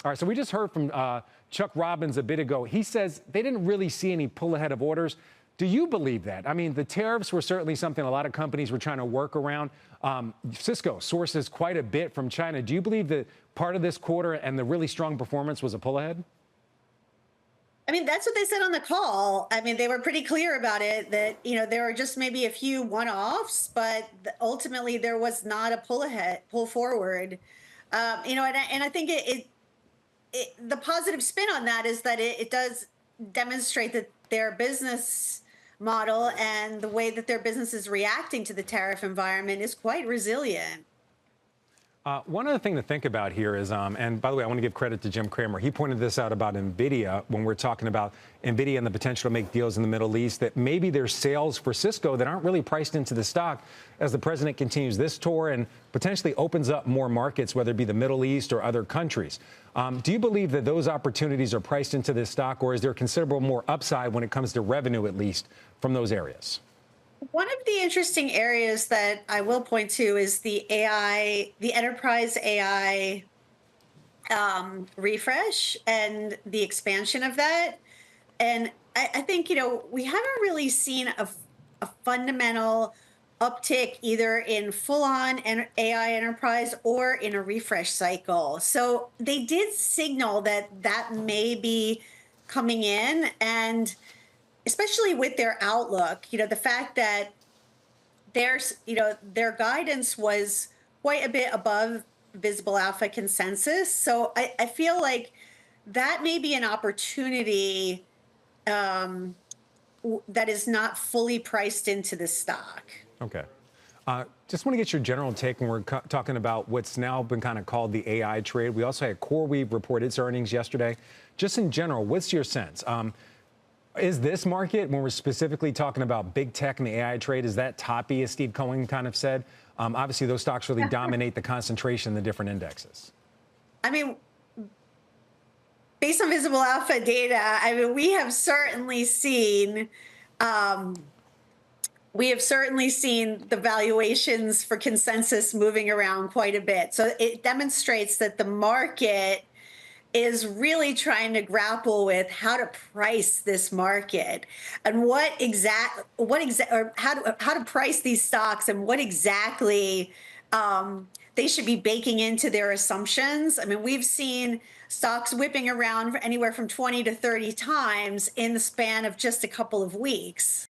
All right, so we just heard from Chuck Robbins a bit ago. He says they didn't really see any pull ahead of orders. Do you believe that? I mean, the tariffs were certainly something a lot of companies were trying to work around. Cisco sources quite a bit from China. Do you believe that part of this quarter and the really strong performance was a pull ahead? I mean, that's what they said on the call. I mean, they were pretty clear about it that, there were just maybe a few one-offs, but ultimately there was not a pull forward. And I think the positive spin on that is that it does demonstrate that their business model and the way that their business is reacting to the tariff environment is quite resilient. One other thing to think about here is, and by the way, I want to give credit to Jim Cramer. He pointed this out about NVIDIA when we're talking about NVIDIA and the potential to make deals in the Middle East, that maybe there's sales for Cisco that aren't really priced into the stock as the president continues this tour and potentially opens up more markets, whether it be the Middle East or other countries. Do you believe that those opportunities are priced into this stock, or is there considerable more upside when it comes to revenue, at least, from those areas? One of the interesting areas that I will point to is the AI, the enterprise AI refresh and the expansion of that. And I think, we haven't really seen a fundamental uptick either in full-on AI enterprise or in a refresh cycle. So they did signal that that may be coming in, and especially with their outlook, the fact that their guidance was quite a bit above Visible Alpha consensus. So I feel like that may be an opportunity that is not fully priced into the stock. Okay. Just want to get your general take when we're talking about what's now been kind of called the AI trade. We also had CoreWeave report its earnings yesterday. Just in general, what's your sense? Is this market, when we're specifically talking about big tech and the AI trade, is that toppy, as Steve Cohen kind of said? Obviously, those stocks really dominate the concentration in the different indexes. I mean, based on Visible Alpha data, we have certainly seen the valuations for consensus moving around quite a bit. So it demonstrates that the market is really trying to grapple with how to price this market and how to price these stocks and what exactly they should be baking into their assumptions. I mean, we've seen stocks whipping around anywhere from 20 to 30 times in the span of just a couple of weeks.